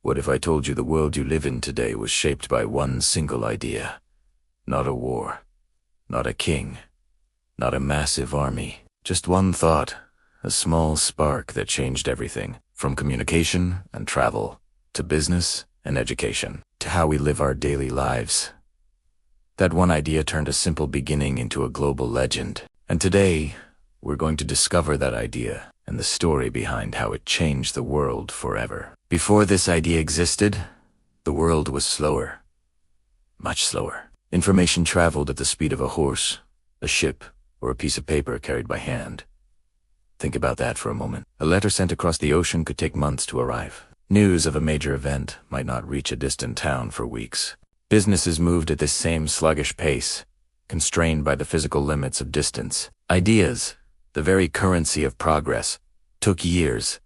What if I told you the world you live in today was shaped by one single idea? Not a war, not a king, not a massive army. Just one thought, a small spark that changed everything, from communication and travel, to business and education, to how we live our daily lives. That one idea turned a simple beginning into a global legend. And today, we're going to discover that idea and the story behind how it changed the world forever. Before this idea existed, the world was slower. Much slower. Information traveled at the speed of a horse, a ship, or a piece of paper carried by hand. Think about that for a moment. A letter sent across the ocean could take months to arrive. News of a major event might not reach a distant town for weeks. Businesses moved at this same sluggish pace, constrained by the physical limits of distance. Ideas, the very currency of progress, took years,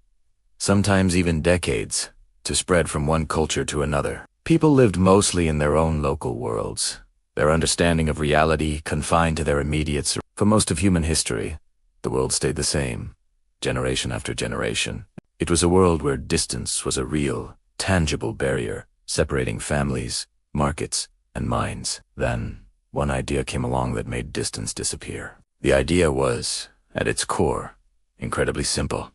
sometimes even decades, to spread from one culture to another. People lived mostly in their own local worlds, their understanding of reality confined to their immediate surroundings. For most of human history, the world stayed the same, generation after generation. It was a world where distance was a real, tangible barrier, separating families, markets, and minds. Then, one idea came along that made distance disappear. The idea was, at its core, incredibly simple.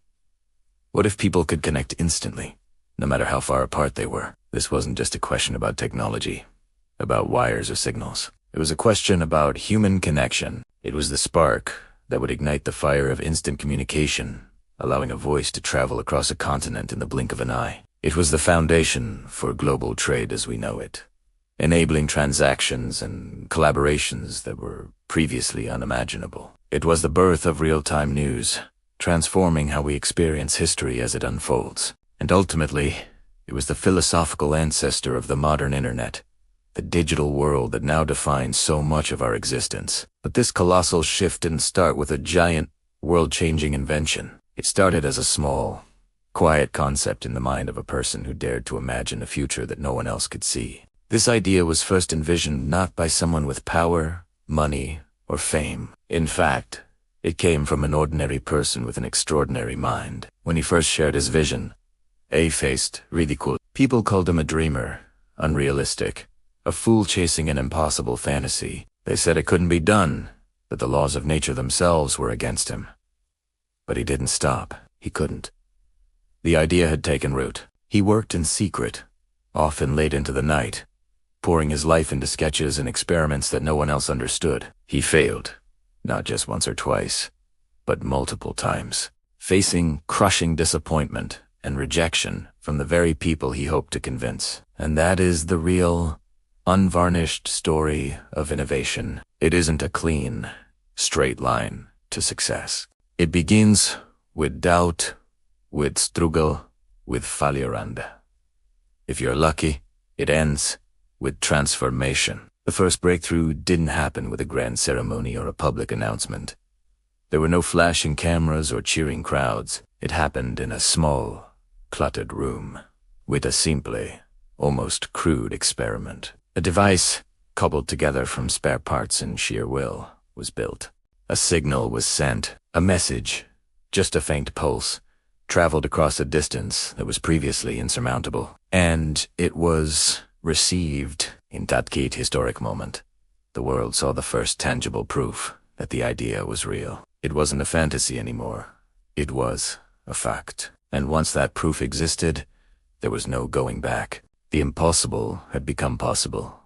What if people could connect instantly, no matter how far apart they were? This wasn't just a question about technology, about wires or signals. It was a question about human connection. It was the spark that would ignite the fire of instant communication, allowing a voice to travel across a continent in the blink of an eye. It was the foundation for global trade as we know it, enabling transactions and collaborations that were previously unimaginable. It was the birth of real-time news, transforming how we experience history as it unfolds. And ultimately, it was the philosophical ancestor of the modern internet, the digital world that now defines so much of our existence. But this colossal shift didn't start with a giant, world-changing invention. It started as a small, quiet concept in the mind of a person who dared to imagine a future that no one else could see. This idea was first envisioned not by someone with power, money, or fame. In fact, it came from an ordinary person with an extraordinary mind. When he first shared his vision, A-faced, ridicule. People called him a dreamer, unrealistic, a fool chasing an impossible fantasy. They said it couldn't be done, that the laws of nature themselves were against him. But he didn't stop. He couldn't. The idea had taken root. He worked in secret, often late into the night, pouring his life into sketches and experiments that no one else understood. He failed, not just once or twice, but multiple times, facing crushing disappointment and rejection from the very people he hoped to convince. And that is the real, unvarnished story of innovation. It isn't a clean, straight line to success. It begins with doubt, with struggle, with failurande. If you're lucky, it ends with transformation. The first breakthrough didn't happen with a grand ceremony or a public announcement. There were no flashing cameras or cheering crowds. It happened in a small, cluttered room, with a simple, almost crude experiment. A device, cobbled together from spare parts and sheer will, was built. A signal was sent. A message, just a faint pulse, traveled across a distance that was previously insurmountable. And it was received. In that key historic moment, the world saw the first tangible proof that the idea was real. It wasn't a fantasy anymore. It was a fact. And once that proof existed, there was no going back. The impossible had become possible,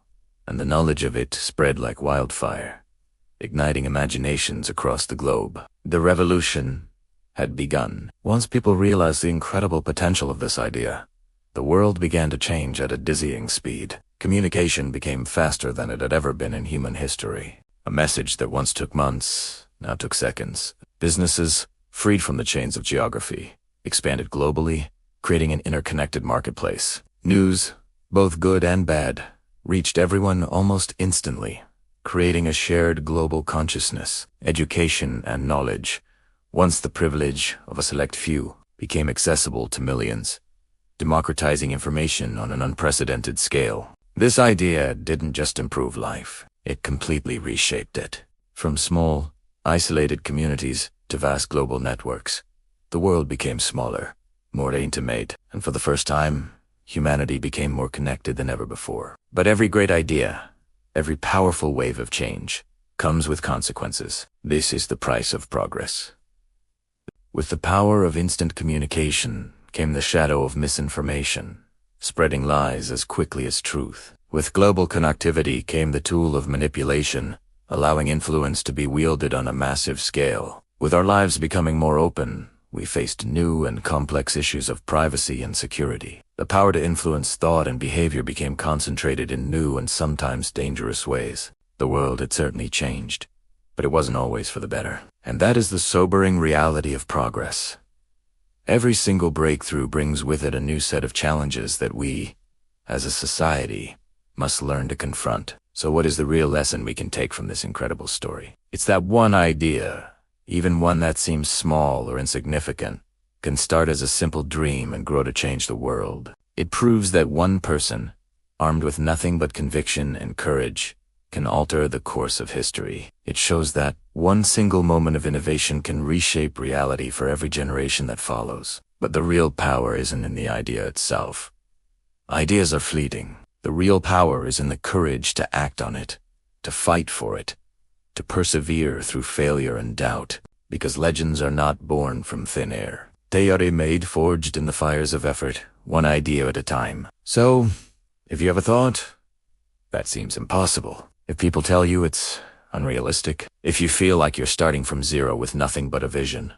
and the knowledge of it spread like wildfire, igniting imaginations across the globe. The revolution had begun. Once people realized the incredible potential of this idea, the world began to change at a dizzying speed. Communication became faster than it had ever been in human history. A message that once took months now took seconds. Businesses, freed from the chains of geography, expanded globally, creating an interconnected marketplace. News, both good and bad, reached everyone almost instantly, creating a shared global consciousness. Education and knowledge, once the privilege of a select few, became accessible to millions, democratizing information on an unprecedented scale. This idea didn't just improve life, it completely reshaped it. From small, isolated communities to vast global networks, the world became smaller, more intimate, and for the first time, humanity became more connected than ever before. But every great idea, every powerful wave of change, comes with consequences. This is the price of progress. With the power of instant communication came the shadow of misinformation, spreading lies as quickly as truth. With global connectivity came the tool of manipulation, allowing influence to be wielded on a massive scale. With our lives becoming more open, we faced new and complex issues of privacy and security. The power to influence thought and behavior became concentrated in new and sometimes dangerous ways. The world had certainly changed, but it wasn't always for the better. And that is the sobering reality of progress. Every single breakthrough brings with it a new set of challenges that we, as a society, must learn to confront. So what is the real lesson we can take from this incredible story? It's that one idea, even one that seems small or insignificant, can start as a simple dream and grow to change the world. It proves that one person, armed with nothing but conviction and courage, can alter the course of history. It shows that one single moment of innovation can reshape reality for every generation that follows. But the real power isn't in the idea itself. Ideas are fleeting. The real power is in the courage to act on it, to fight for it, to persevere through failure and doubt, because legends are not born from thin air. They are made forged in the fires of effort, one idea at a time. So, if you have a thought, that seems impossible. If people tell you it's unrealistic, if you feel like you're starting from zero with nothing but a vision,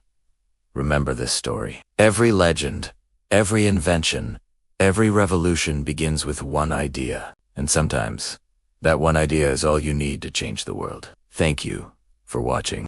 remember this story. Every legend, every invention, every revolution begins with one idea. And sometimes, that one idea is all you need to change the world. Thank you for watching.